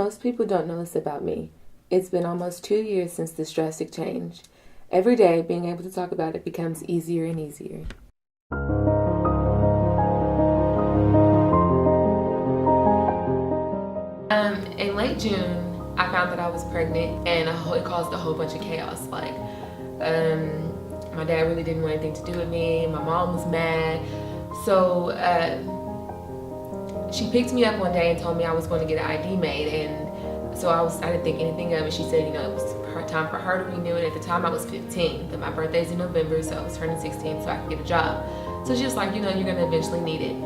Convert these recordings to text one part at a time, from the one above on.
Most people don't know this about me. It's been almost 2 years since this drastic change. Every day, being able to talk about it becomes easier and easier. In late June, I found that I was pregnant, and it caused a whole bunch of chaos. My dad really didn't want anything to do with me. My mom was mad. So she picked me up one day and told me I was going to get an ID made, and so I didn't think anything of it. She said, it was time for her to renew it. At the time I was 15, but my birthday's in November, so I was turning 16 so I could get a job. So she was like, you're gonna eventually need it.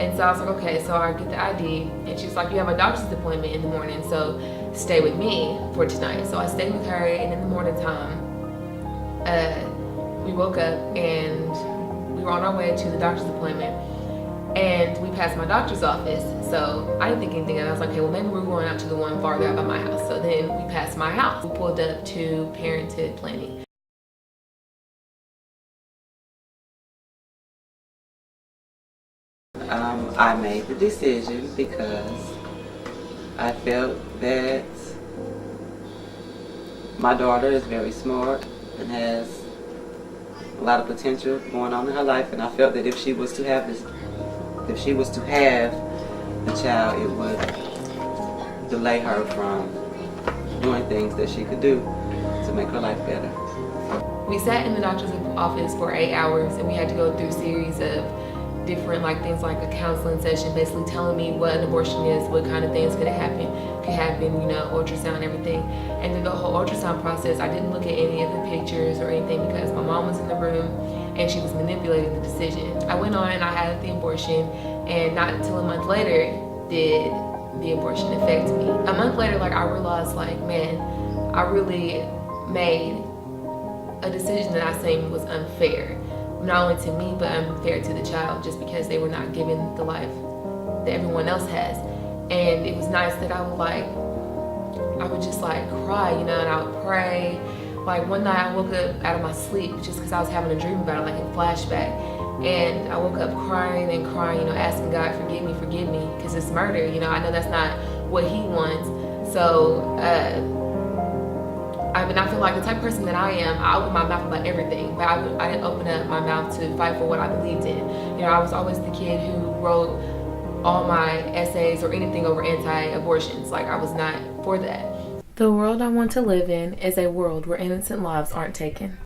And so I was like, okay, so I get the ID, and she was like, you have a doctor's appointment in the morning, so stay with me for tonight. So I stayed with her, and in the morning time, we woke up and we were on our way to the doctor's appointment. And we passed my doctor's office, so I didn't think anything of it. I was like, okay, well, maybe we're going out to the one farther out by my house. So then we passed my house. We pulled up to Parenthood Planning. I made the decision because I felt that my daughter is very smart and has a lot of potential going on in her life, and I felt that if she was to have the child, it would delay her from doing things that she could do to make her life better. We sat in the doctor's office for 8 hours, and we had to go through a series of different things like a counseling session, basically telling me what an abortion is, what kind of things could happen, ultrasound, everything. And through the whole ultrasound process, I didn't look at any of the pictures or anything because my mom was in the room and she was manipulating the decision. I went on and I had the abortion, and not until a month later did the abortion affect me. A month later, I realized, man, I really made a decision that I think was unfair. Not only to me, but unfair to the child, just because they were not given the life that everyone else has. And it was nice that I would just cry, and I would pray. One night I woke up out of my sleep just because I was having a dream about it, in flashback. And I woke up crying and crying, asking God, forgive me, because it's murder. I know that's not what He wants. So, I feel like the type of person that I am, I open my mouth about everything, but I didn't open up my mouth to fight for what I believed in. I was always the kid who wrote all my essays or anything over anti-abortions. I was not for that. The world I want to live in is a world where innocent lives aren't taken.